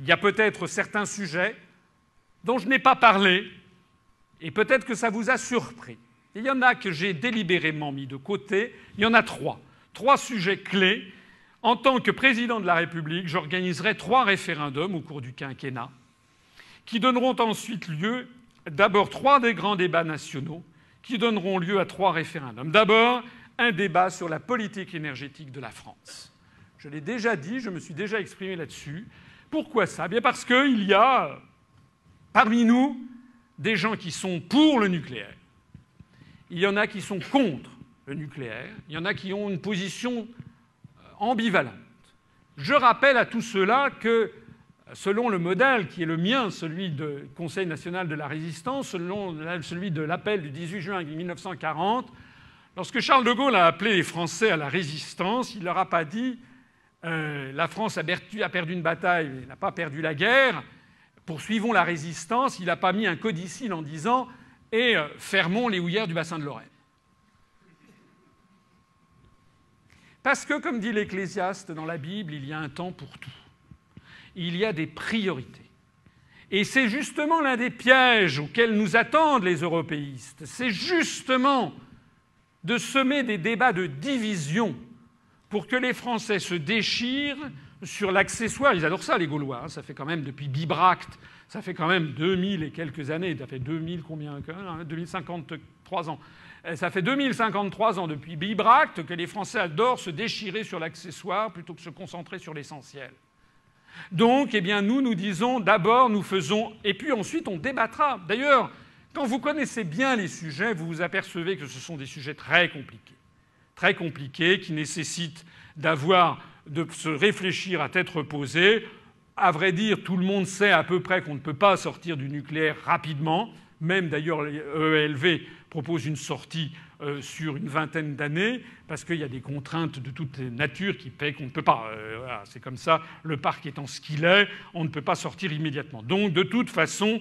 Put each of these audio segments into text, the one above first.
il y a peut-être certains sujets dont je n'ai pas parlé, et peut-être que ça vous a surpris. Il y en a que j'ai délibérément mis de côté. Il y en a trois. Trois sujets clés. En tant que président de la République, j'organiserai 3 référendums au cours du quinquennat qui donneront ensuite lieu, d'abord 3 des grands débats nationaux qui donneront lieu à 3 référendums. D'abord, un débat sur la politique énergétique de la France. Je l'ai déjà dit, je me suis déjà exprimé là-dessus. Pourquoi ça ? Bien parce qu'il y a parmi nous des gens qui sont pour le nucléaire. Il y en a qui sont contre le nucléaire. Il y en a qui ont une position ambivalente. Je rappelle à tout cela que, selon le modèle qui est le mien, celui du Conseil national de la résistance, selon celui de l'appel du 18 juin 1940, lorsque Charles de Gaulle a appelé les Français à la résistance, il ne leur a pas dit « la France a perdu une bataille, elle n'a pas perdu la guerre, poursuivons la résistance », il n'a pas mis un codicille en disant « et fermons les houillères du bassin de Lorraine ». Parce que, comme dit l'Ecclésiaste dans la Bible, il y a un temps pour tout. Il y a des priorités. Et c'est justement l'un des pièges auxquels nous attendent les européistes. C'est justement de semer des débats de division pour que les Français se déchirent sur l'accessoire. Ils adorent ça, les Gaulois. Ça fait quand même, depuis Bibracte, ça fait quand même 2000 et quelques années. Ça fait 2000 combien ? 2053 ans. Ça fait 2053 ans depuis Bibracte que les Français adorent se déchirer sur l'accessoire plutôt que se concentrer sur l'essentiel. Donc, eh bien, nous disons d'abord, nous faisons, et puis ensuite on débattra. D'ailleurs, quand vous connaissez bien les sujets, vous vous apercevez que ce sont des sujets très compliqués, qui nécessitent de se réfléchir à tête reposée. À vrai dire, tout le monde sait à peu près qu'on ne peut pas sortir du nucléaire rapidement. Même d'ailleurs, l'ELV propose une sortie sur une vingtaine d'années, parce qu'il y a des contraintes de toute nature qui paient qu'on ne peut pas. Voilà, c'est comme ça, le parc étant ce qu'il est, on ne peut pas sortir immédiatement. Donc, de toute façon,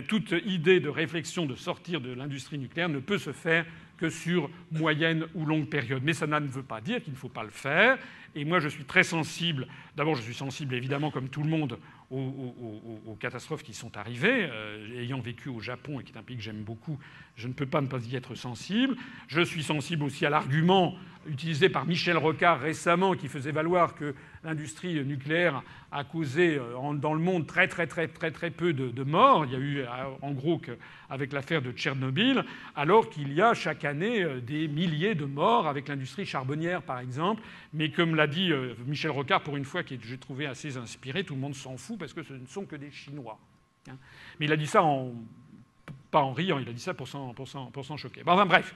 toute idée de réflexion de sortir de l'industrie nucléaire ne peut se faire que sur moyenne ou longue période. Mais ça ne veut pas dire qu'il ne faut pas le faire. Et moi, je suis très sensible. D'abord, je suis sensible, évidemment, comme tout le monde, aux catastrophes qui sont arrivées. Ayant vécu au Japon, et qui est un pays que j'aime beaucoup, je ne peux pas ne pas y être sensible. Je suis sensible aussi à l'argument utilisé par Michel Rocard récemment, qui faisait valoir que l'industrie nucléaire a causé dans le monde très peu de morts. Il y a eu, en gros, avec l'affaire de Tchernobyl, alors qu'il y a chaque année des milliers de morts avec l'industrie charbonnière, par exemple. Mais comme l'a dit Michel Rocard, pour une fois, que j'ai trouvé assez inspiré, tout le monde s'en fout parce que ce ne sont que des Chinois. Mais il a dit ça pas en riant, il a dit ça pour s'en choquer. Bon, enfin bref.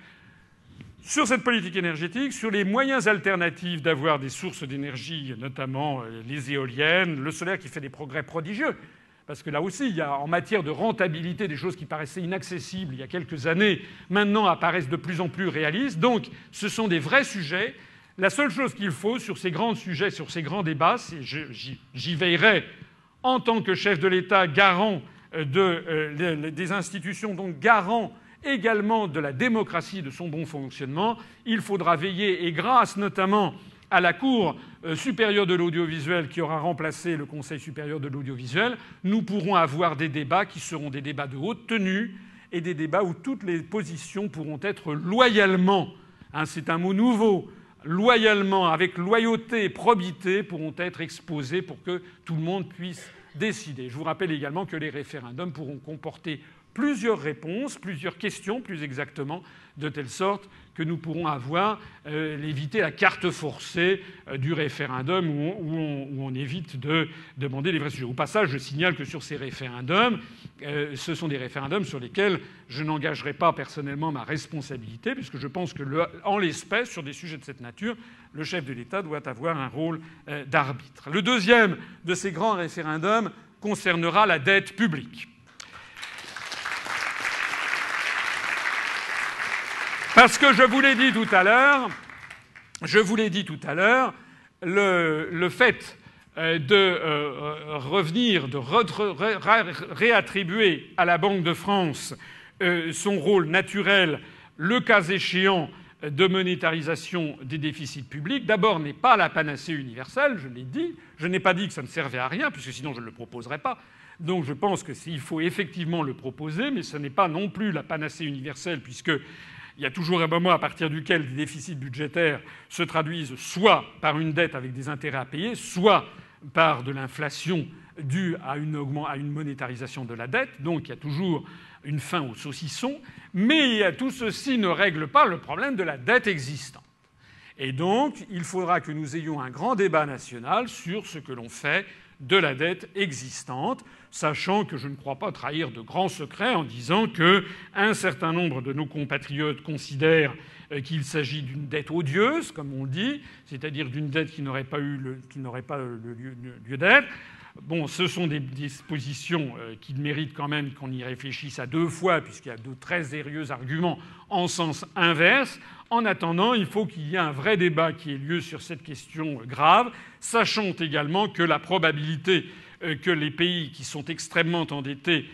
Sur cette politique énergétique, sur les moyens alternatifs d'avoir des sources d'énergie, notamment les éoliennes, le solaire qui fait des progrès prodigieux. Parce que là aussi, il y a en matière de rentabilité des choses qui paraissaient inaccessibles il y a quelques années, maintenant apparaissent de plus en plus réalistes. Donc ce sont des vrais sujets. La seule chose qu'il faut sur ces grands sujets, sur ces grands débats, c'est j'y veillerai en tant que chef de l'État, garant des institutions, donc garant également de la démocratie, de son bon fonctionnement. Il faudra veiller, et grâce notamment à la Cour supérieure de l'audiovisuel qui aura remplacé le Conseil supérieur de l'audiovisuel, nous pourrons avoir des débats qui seront des débats de haute tenue et des débats où toutes les positions pourront être loyalement, c'est un mot nouveau, loyalement, avec loyauté et probité, pourront être exposées pour que tout le monde puisse décider. Je vous rappelle également que les référendums pourront comporter plusieurs réponses, plusieurs questions plus exactement, de telle sorte que nous pourrons éviter la carte forcée du référendum où on évite de demander les vrais sujets. Au passage, je signale que sur ces référendums, ce sont des référendums sur lesquels je n'engagerai pas personnellement ma responsabilité, puisque je pense que, en l'espèce, sur des sujets de cette nature, le chef de l'État doit avoir un rôle d'arbitre. Le deuxième de ces grands référendums concernera la dette publique. Parce que je vous l'ai dit tout à l'heure, le fait de revenir, de réattribuer à la Banque de France son rôle naturel, le cas échéant, de monétarisation des déficits publics, d'abord, n'est pas la panacée universelle, je l'ai dit. Je n'ai pas dit que ça ne servait à rien, puisque sinon je ne le proposerais pas. Donc je pense qu'il faut effectivement le proposer, mais ce n'est pas non plus la panacée universelle, puisqu'il y a toujours un moment à partir duquel des déficits budgétaires se traduisent soit par une dette avec des intérêts à payer, soit par de l'inflation due à une monétarisation de la dette. Donc il y a toujours une fin au saucisson. Mais tout ceci ne règle pas le problème de la dette existante. Et donc il faudra que nous ayons un grand débat national sur ce que l'on fait de la dette existante, sachant que je ne crois pas trahir de grands secrets en disant qu'un certain nombre de nos compatriotes considèrent qu'il s'agit d'une dette odieuse, comme on dit, c'est-à-dire d'une dette qui n'aurait pas lieu d'être. Bon, ce sont des dispositions qui méritent quand même qu'on y réfléchisse à deux fois, puisqu'il y a de très sérieux arguments en sens inverse. En attendant, il faut qu'il y ait un vrai débat qui ait lieu sur cette question grave, sachant également que la probabilité que les pays qui sont extrêmement endettés,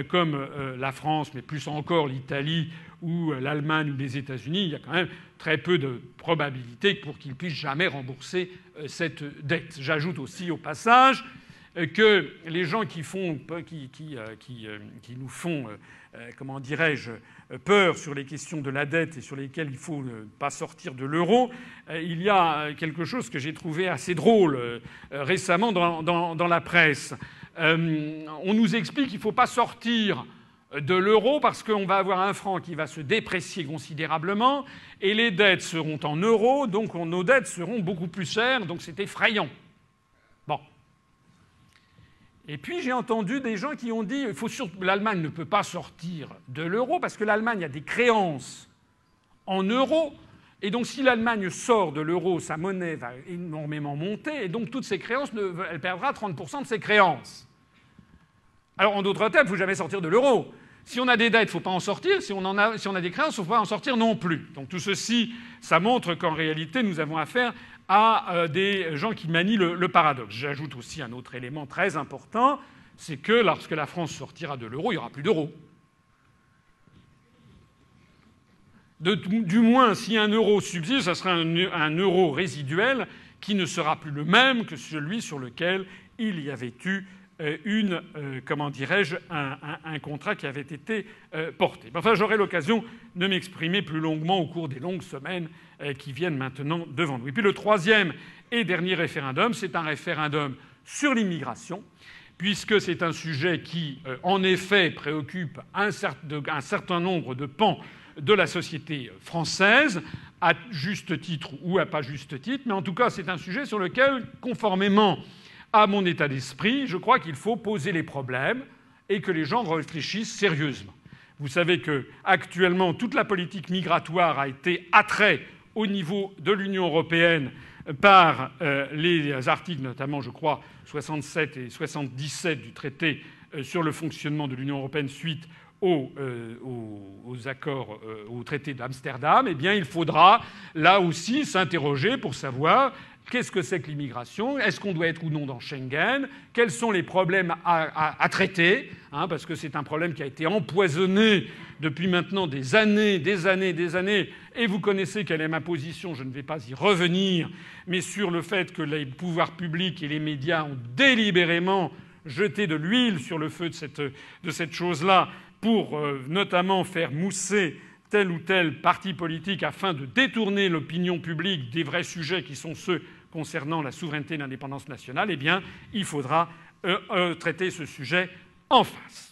comme la France, mais plus encore l'Italie ou l'Allemagne ou les États-Unis, il y a quand même très peu de probabilité pour qu'ils puissent jamais rembourser cette dette. J'ajoute aussi au passage que les gens qui nous font, comment dirais-je, peur sur les questions de la dette et sur lesquelles il ne faut pas sortir de l'euro, il y a quelque chose que j'ai trouvé assez drôle récemment dans la presse. On nous explique qu'il ne faut pas sortir de l'euro parce qu'on va avoir un franc qui va se déprécier considérablement et les dettes seront en euros, donc nos dettes seront beaucoup plus chères, donc c'est effrayant. Bon. Et puis j'ai entendu des gens qui ont dit l'Allemagne ne peut pas sortir de l'euro parce que l'Allemagne a des créances en euros. Et donc si l'Allemagne sort de l'euro, sa monnaie va énormément monter et donc toutes ses créances, elle perdra 30% de ses créances. Alors en d'autres termes, il ne faut jamais sortir de l'euro. Si on a des dettes, il ne faut pas en sortir. Si on a des créances, il ne faut pas en sortir non plus. Donc tout ceci, ça montre qu'en réalité, nous avons affaire à des gens qui manient le paradoxe. J'ajoute aussi un autre élément très important, c'est que lorsque la France sortira de l'euro, il n'y aura plus d'euros. Du moins, si un euro subsiste, ça sera un euro résiduel qui ne sera plus le même que celui sur lequel il y avait eu un contrat qui avait été porté. Enfin, j'aurai l'occasion de m'exprimer plus longuement au cours des longues semaines qui viennent maintenant devant nous. Et puis le troisième et dernier référendum, c'est un référendum sur l'immigration, puisque c'est un sujet qui, en effet, préoccupe un certain nombre de pans de la société française, à juste titre ou à pas juste titre, mais en tout cas, c'est un sujet sur lequel, conformément à mon état d'esprit, je crois qu'il faut poser les problèmes et que les gens réfléchissent sérieusement. Vous savez qu'actuellement, toute la politique migratoire a été attraite au niveau de l'Union européenne par les articles, notamment, je crois, 67 et 77 du traité sur le fonctionnement de l'Union européenne suite aux accords, au traité d'Amsterdam. Eh bien, il faudra là aussi s'interroger pour savoir qu'est-ce que c'est que l'immigration ? Est-ce qu'on doit être ou non dans Schengen ? Quels sont les problèmes à traiter ? Parce que c'est un problème qui a été empoisonné depuis maintenant des années. Et vous connaissez quelle est ma position, je ne vais pas y revenir, mais sur le fait que les pouvoirs publics et les médias ont délibérément jeté de l'huile sur le feu de cette chose-là pour notamment faire mousser tel ou tel parti politique afin de détourner l'opinion publique des vrais sujets qui sont ceux concernant la souveraineté et l'indépendance nationale, eh bien, il faudra traiter ce sujet en face.